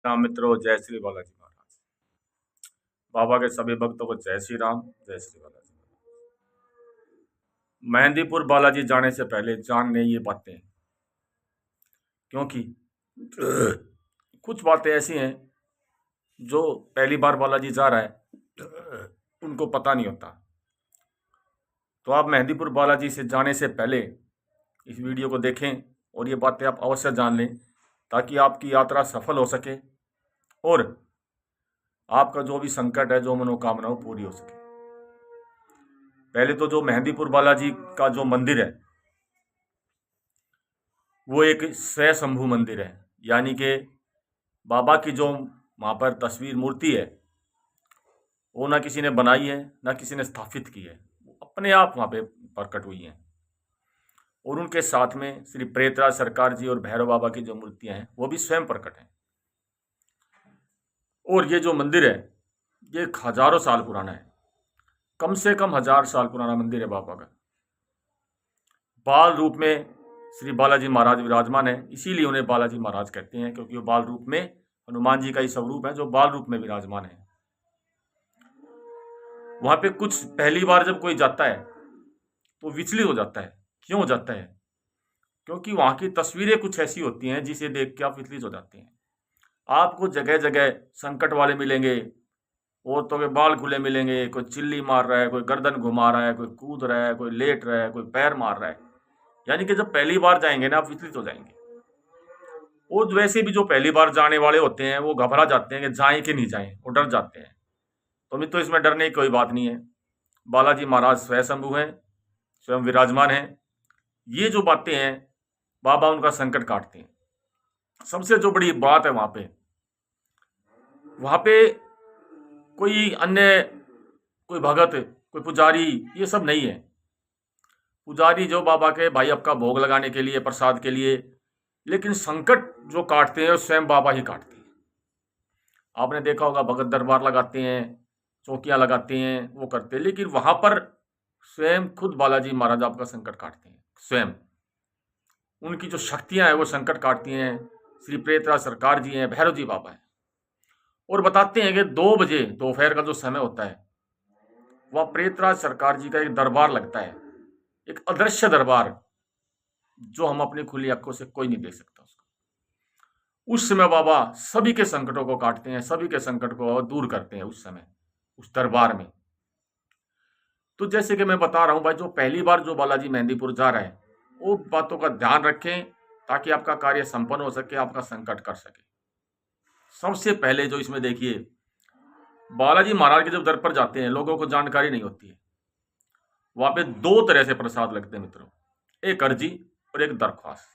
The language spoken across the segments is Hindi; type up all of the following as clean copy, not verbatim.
राम मित्रों, जय श्री बालाजी महाराज। बाबा के सभी भक्तों को जय श्री राम, जय श्री बालाजी। मेहंदीपुर बालाजी जाने से पहले जान लें ये बातें, क्योंकि कुछ बातें ऐसी हैं जो पहली बार बालाजी जा रहा है उनको पता नहीं होता। तो आप मेहंदीपुर बालाजी से जाने से पहले इस वीडियो को देखें और ये बातें आप अवश्य जान लें, ताकि आपकी यात्रा सफल हो सके और आपका जो भी संकट है, जो मनोकामना, वो पूरी हो सके। पहले तो जो मेहंदीपुर बालाजी का जो मंदिर है वो एक स्वयंभू मंदिर है, यानी कि बाबा की जो वहाँ पर तस्वीर मूर्ति है वो ना किसी ने बनाई है, ना किसी ने स्थापित की है, वो अपने आप वहाँ पे प्रकट हुई हैं। और उनके साथ में श्री प्रेतराज सरकार जी और भैरव बाबा की जो मूर्तियाँ हैं वो भी स्वयं प्रकट हैं। और ये जो मंदिर है ये हजारों साल पुराना है, कम से कम 1000 साल पुराना मंदिर है बाबा का। बाल रूप में श्री बालाजी महाराज विराजमान है, इसीलिए उन्हें बालाजी महाराज कहते हैं, क्योंकि वो बाल रूप में हनुमान जी का ही स्वरूप है जो बाल रूप में विराजमान है। वहां पे कुछ पहली बार जब कोई जाता है तो विचलित हो जाता है। क्यों हो जाता है? क्योंकि वहां की तस्वीरें कुछ ऐसी होती हैं जिसे देख के आप विचलित हो जाते हैं। आपको जगह जगह संकट वाले मिलेंगे, औरतों के बाल खुले मिलेंगे, कोई चिल्ली मार रहा है, कोई गर्दन घुमा रहा है, कोई कूद रहा है, कोई लेट रहा है, कोई पैर मार रहा है। यानी कि जब पहली बार जाएंगे ना, आप विचलित हो जाएंगे। और वैसे भी जो पहली बार जाने वाले होते हैं वो घबरा जाते हैं कि जाएं कि नहीं जाएं, वो डर जाते हैं। तो मित्रों, इसमें डरने की कोई बात नहीं है। बालाजी महाराज स्वयंभू हैं, स्वयं विराजमान हैं। ये जो बातें हैं, बाबा उनका संकट काटते हैं। सबसे जो बड़ी बात है वहां पे कोई अन्य, कोई भगत, कोई पुजारी, ये सब नहीं है। पुजारी जो बाबा के भाई आपका भोग लगाने के लिए, प्रसाद के लिए, लेकिन संकट जो काटते हैं स्वयं बाबा ही काटते हैं। आपने देखा होगा भगत दरबार लगाते हैं, चौकियां लगाते हैं, वो करते हैं, लेकिन वहां पर स्वयं खुद बालाजी महाराज आपका संकट काटते हैं। स्वयं उनकी जो शक्तियां हैं वो संकट काटती हैं। श्री प्रेतराज सरकार जी हैं, भैरव जी बाबा हैं। और बताते हैं कि 2 बजे दोपहर का जो समय होता है वह प्रेतराज सरकार जी का एक दरबार लगता है, एक अदृश्य दरबार, जो हम अपनी खुली आंखों से कोई नहीं देख सकता उसको। उस समय बाबा सभी के संकटों को काटते हैं, सभी के संकट को दूर करते हैं उस समय, उस दरबार में। तो जैसे कि मैं बता रहा हूं भाई, जो पहली बार जो बालाजी मेहंदीपुर जा रहा है वो बातों का ध्यान रखें, ताकि आपका कार्य संपन्न हो सके, आपका संकट कर सके। सबसे पहले जो इसमें देखिए, बालाजी महाराज के जब दर पर जाते हैं लोगों को जानकारी नहीं होती है। वहां पे 2 तरह से प्रसाद लगते हैं मित्रों, एक अर्जी और एक दरख्वास्त।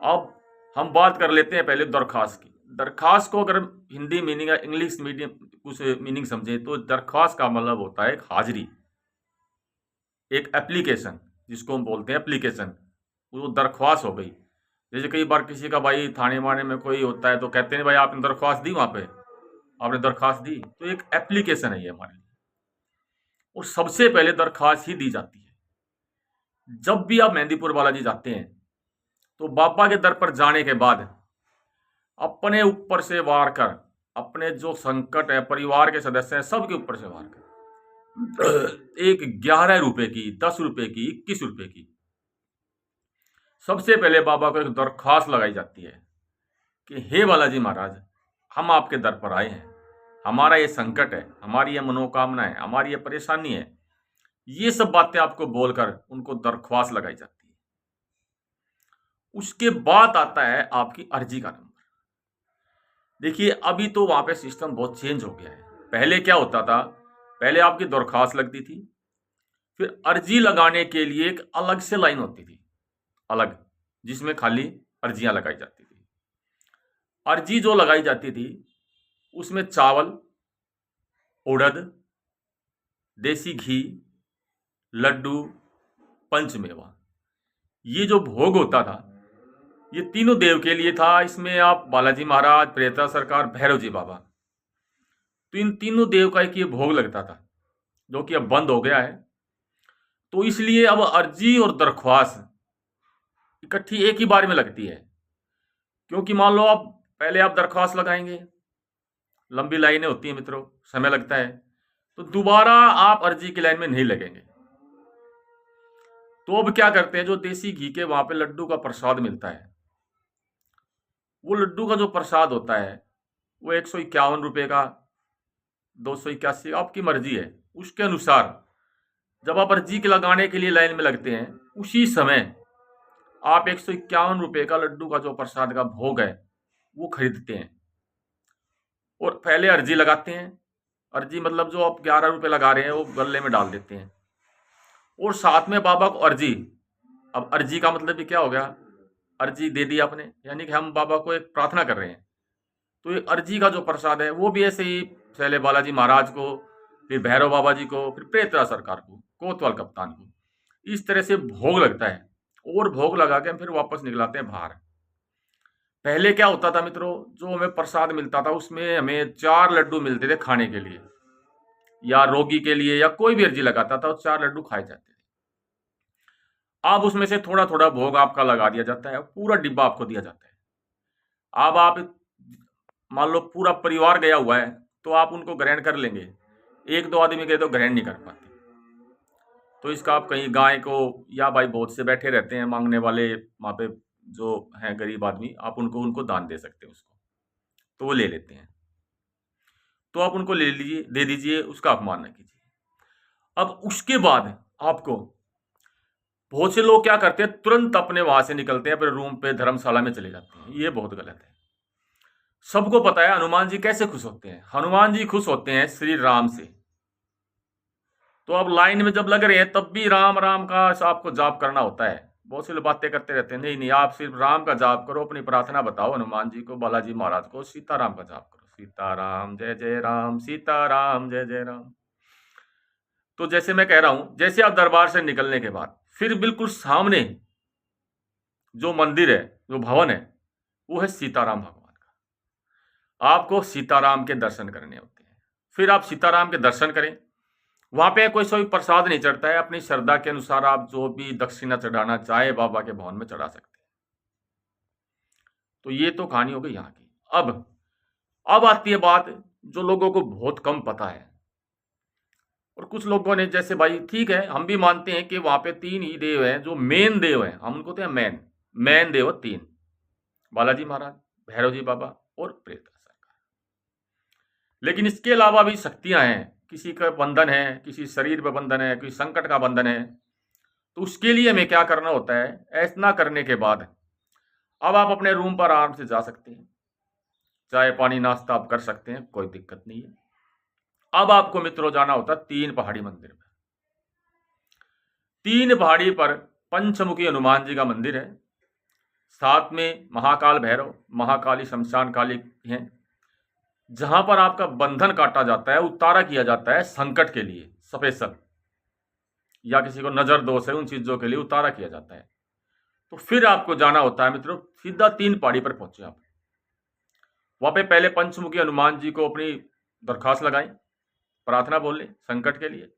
अब हम बात कर लेते हैं पहले दरख्वास्त की। दरख्वास्त को अगर हिंदी मीनिंग या इंग्लिश मीडियम कुछ मीनिंग समझे तो दरख्वास्त का मतलब होता है एक हाजिरी, एक एप्लीकेशन, जिसको हम बोलते हैं एप्लीकेशन, वो दरख्वास्त हो गई। जैसे कई बार किसी का भाई थाने वाने में कोई होता है तो कहते हैं भाई आपने दरख्वास्त दी, वहां पे आपने दरख्वास्त दी, तो एक एप्लीकेशन है ये हमारे लिए। और सबसे पहले दरख्वास्त ही दी जाती है। जब भी आप मेहंदीपुर बालाजी जाते हैं तो बाबा के दर पर जाने के बाद अपने ऊपर से वार कर, अपने जो संकट है, परिवार के सदस्य हैं, सबके ऊपर से वार कर, एक 11 रुपए की, 10 रुपए की, 21 रुपए की, सबसे पहले बाबा को एक दरख्वास्त लगाई जाती है कि हे बालाजी महाराज, हम आपके दर पर आए हैं, हमारा ये संकट है, हमारी ये मनोकामना है, हमारी ये परेशानी है। ये सब बातें आपको बोलकर उनको दरख्वास्त लगाई जाती है। उसके बाद आता है आपकी अर्जी का नंबर। देखिए, अभी तो वहां पे सिस्टम बहुत चेंज हो गया है। पहले क्या होता था, पहले आपकी दरख्वास्त लगती थी, फिर अर्जी लगाने के लिए एक अलग से लाइन होती थी, अलग, जिसमें खाली अर्जियां लगाई जाती थी। अर्जी जो लगाई जाती थी उसमें चावल, उड़द, देसी घी, लड्डू, पंचमेवा, ये जो भोग होता था ये तीनों देव के लिए था। इसमें आप बालाजी महाराज, प्रेतराज सरकार, भैरव जी बाबा, तो इन तीनों देव का एक ये भोग लगता था, जो कि अब बंद हो गया है। तो इसलिए अब अर्जी और दरख्वास्त इकट्ठी एक ही बार में लगती है। क्योंकि मान लो आप पहले आप दरख्वास्त लगाएंगे, लंबी लाइनें होती हैं मित्रों, समय लगता है, तो दोबारा आप अर्जी की लाइन में नहीं लगेंगे। तो अब क्या करते हैं, जो देसी घी के वहां पे लड्डू का प्रसाद मिलता है, वो लड्डू का जो प्रसाद होता है वो 151 रुपये का, 281, आपकी मर्जी है। उसके अनुसार जब आप अर्जी के लगाने के लिए लाइन में लगते हैं, उसी समय आप 151 रुपये का लड्डू का जो प्रसाद का भोग है वो खरीदते हैं और पहले अर्जी लगाते हैं। अर्जी मतलब जो आप 11 रुपये लगा रहे हैं वो गले में डाल देते हैं और साथ में बाबा को अर्जी। अब अर्जी का मतलब भी क्या हो गया, अर्जी दे दी आपने, यानी कि हम बाबा को एक प्रार्थना कर रहे हैं। तो ये अर्जी का जो प्रसाद है वो भी ऐसे ही पहले बालाजी महाराज को, फिर भैरव बाबा जी को, फिर प्रेतरा सरकार को, कोतवाल कप्तान को, इस तरह से भोग लगता है और भोग लगा के हम फिर वापस निकलाते हैं बाहर। पहले क्या होता था मित्रों, जो हमें प्रसाद मिलता था उसमें हमें 4 लड्डू मिलते थे खाने के लिए, या रोगी के लिए, या कोई भी अर्जी लगाता था, 4 लड्डू खाए जाते थे। अब उसमें से थोड़ा थोड़ा भोग आपका लगा दिया जाता है, पूरा डिब्बा आपको दिया जाता है। अब आप मान लो पूरा परिवार गया हुआ है तो आप उनको ग्रहण कर लेंगे, 1-2 आदमी गए तो ग्रहण नहीं कर पाते। तो इसका आप कहीं गाय को, या भाई बहुत से बैठे रहते हैं मांगने वाले वहाँ पे जो हैं गरीब आदमी, आप उनको दान दे सकते हैं उसको, तो वो ले लेते हैं। तो आप उनको ले लीजिए, दे दीजिए, उसका अपमान न कीजिए। अब उसके बाद आपको, बहुत से लोग क्या करते हैं, तुरंत अपने वहां से निकलते हैं, अपने रूम पे धर्मशाला में चले जाते हैं। ये बहुत गलत है। सबको पता है हनुमान जी कैसे खुश होते हैं। हनुमान जी खुश होते हैं श्री राम से। तो अब लाइन में जब लग रहे हैं तब भी राम राम का आपको जाप करना होता है। बहुत से लोग बातें करते रहते हैं, नहीं नहीं, आप सिर्फ राम का जाप करो, अपनी प्रार्थना बताओ हनुमान जी को, बालाजी महाराज को, सीताराम का जाप करो, सीताराम जय जय राम, सीताराम जय जय राम। तो जैसे मैं कह रहा हूं, जैसे आप दरबार से निकलने के बाद फिर बिल्कुल सामने जो मंदिर है, जो भवन है, वो है सीताराम भगवान का। आपको सीताराम के दर्शन करने होते हैं। फिर आप सीताराम के दर्शन करें। वहां पे कोई प्रसाद नहीं चढ़ता है, अपनी श्रद्धा के अनुसार आप जो भी दक्षिणा चढ़ाना चाहे बाबा के भवन में चढ़ा सकते हैं। तो ये तो कहानी हो गई यहाँ की। अब आती है बात जो लोगों को बहुत कम पता है, और कुछ लोगों ने, जैसे भाई ठीक है, हम भी मानते हैं कि वहां पे 3 ही देव हैं जो मेन देव हैं, हम उनको कहते हैं मेन देव 3, बालाजी महाराज, भैरव जी बाबा और प्रेतरा सरकार। लेकिन इसके अलावा भी शक्तियां हैं, किसी का बंधन है, किसी शरीर पे बंधन है, किसी संकट का बंधन है। तो उसके लिए हमें क्या करना होता है, ऐसा करने के बाद अब आप अपने रूम पर आराम से जा सकते हैं, चाय पानी नाश्ता आप कर सकते हैं, कोई दिक्कत नहीं है। अब आपको मित्रों जाना होता है 3 पहाड़ी मंदिर में। 3 पहाड़ी पर पंचमुखी हनुमान जी का मंदिर है, साथ में महाकाल भैरव, महाकाली शमशान काली हैं, जहां पर आपका बंधन काटा जाता है, उतारा किया जाता है संकट के लिए स्पेशल, या किसी को नजर दोष है, उन चीजों के लिए उतारा किया जाता है। तो फिर आपको जाना होता है मित्रों, सीधा 3 पहाड़ी पर पहुंचे आप। वहां पे पहले पंचमुखी हनुमान जी को अपनी दरखास्त लगाएं, प्रार्थना बोले संकट के लिए।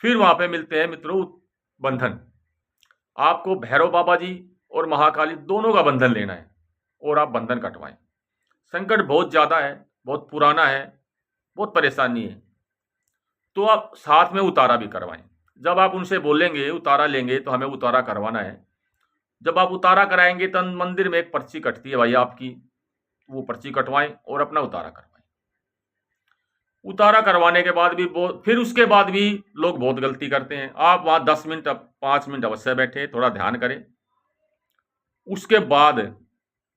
फिर वहां पे मिलते हैं मित्रों बंधन। आपको भैरव बाबा जी और महाकाली दोनों का बंधन लेना है और आप बंधन कटवाएं। संकट बहुत ज्यादा है, बहुत पुराना है, बहुत परेशानी है, तो आप साथ में उतारा भी करवाएं। जब आप उनसे बोलेंगे उतारा लेंगे तो हमें उतारा करवाना है, जब आप उतारा कराएंगे तो मंदिर में एक पर्ची कटती है भाई आपकी, वो पर्ची कटवाएं और अपना उतारा करवाएं। उतारा करवाने के बाद भी फिर उसके बाद भी लोग बहुत गलती करते हैं। आप वहां 10 मिनट 5 मिनट अवश्य बैठे, थोड़ा ध्यान करें। उसके बाद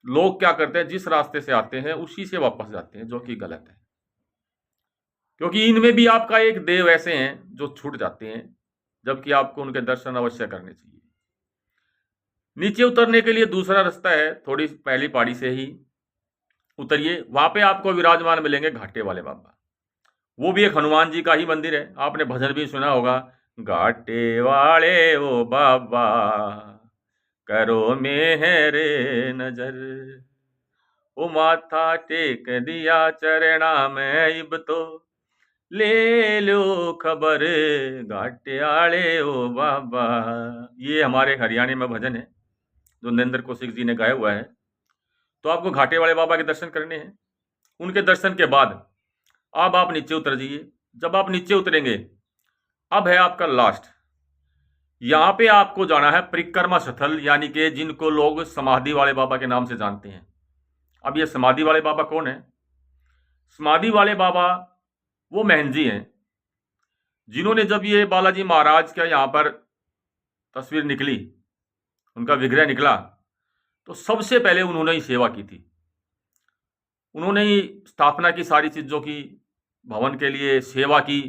लोग क्या करते हैं, जिस रास्ते से आते हैं उसी से वापस जाते हैं, जो कि गलत है, क्योंकि इनमें भी आपका एक देव ऐसे हैं जो छूट जाते हैं, जबकि आपको उनके दर्शन अवश्य करने चाहिए। नीचे उतरने के लिए दूसरा रास्ता है, थोड़ी पहली पहाड़ी से ही उतरिए, वहां पे आपको विराजमान मिलेंगे घाटे वाले बाबा। वो भी एक हनुमान जी का ही मंदिर है। आपने भजन भी सुना होगा, घाटे वाले ओ बाबा करो मेरे नजर, ओ माथा टेक दिया चरणा में, इब तो ले लो खबर घाटे वाले ओ बाबा। ये हमारे हरियाणा में भजन है जो नरेंद्र कौशिक जी ने गाया हुआ है। तो आपको घाटे वाले बाबा के दर्शन करने हैं। उनके दर्शन के बाद अब आप नीचे उतर जाइए। जब आप नीचे उतरेंगे, अब है आपका लास्ट, यहाँ पे आपको जाना है परिक्रमा स्थल, यानी कि जिनको लोग समाधि वाले बाबा के नाम से जानते हैं। अब ये समाधि वाले बाबा कौन है? समाधि वाले बाबा वो महंत जी हैं जिन्होंने, जब ये बालाजी महाराज का यहाँ पर तस्वीर निकली, उनका विग्रह निकला, तो सबसे पहले उन्होंने ही सेवा की थी। उन्होंने ही स्थापना की सारी चीज़ों की, भवन के लिए सेवा की,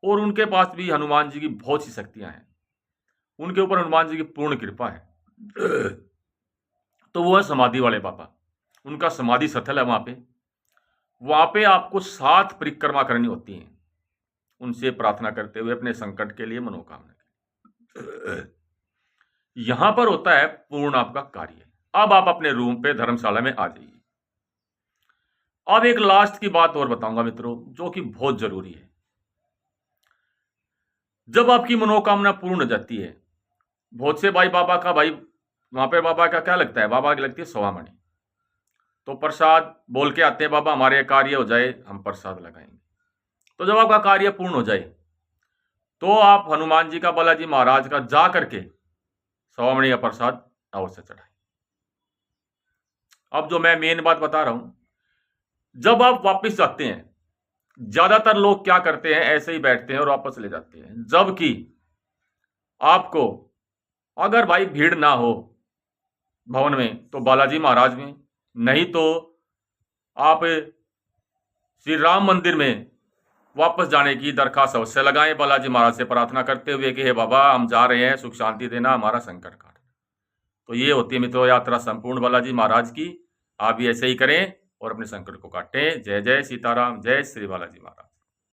और उनके पास भी हनुमान जी की बहुत सी शक्तियां हैं। उनके ऊपर हनुमान जी की पूर्ण कृपा है। तो वो है समाधि वाले बाबा। उनका समाधि स्थल है वहाँ पे आपको 7 परिक्रमा करनी होती हैं, उनसे प्रार्थना करते हुए अपने संकट के लिए, मनोकामना के लिए। यहां पर होता है पूर्ण आपका कार्य। अब आप अपने रूम पे धर्मशाला में आ जाइए। अब एक लास्ट की बात और बताऊंगा मित्रों, जो कि बहुत जरूरी है। जब आपकी मनोकामना पूर्ण हो जाती है, बहुत से बाबा का वहां पे बाबा का क्या लगता है? बाबा की लगती है सवामणि। तो प्रसाद बोल के आते हैं, बाबा हमारे कार्य हो जाए, हम प्रसाद लगाएंगे। तो जब आपका कार्य पूर्ण हो जाए, तो आप हनुमान जी का, बालाजी महाराज का जा करके सवामणि का प्रसाद अवश्य चढ़ाएं। अब जो मैं मेन बात बता रहा हूं, जब आप वापस जाते हैं, ज्यादातर लोग क्या करते हैं, ऐसे ही बैठते हैं और वापस ले जाते हैं। जबकि आपको, अगर भाई भीड़ ना हो भवन में, तो बालाजी महाराज में, नहीं तो आप श्री राम मंदिर में वापस जाने की दरखास्त अवश्य लगाएं, बालाजी महाराज से प्रार्थना करते हुए कि हे बाबा, हम जा रहे हैं, सुख शांति देना, हमारा संकट काट। तो ये होती है मित्रों यात्रा संपूर्ण बालाजी महाराज की। आप भी ऐसे ही करें और अपने संकट को काटें। जय जय सीताराम, जय श्री बालाजी महाराज।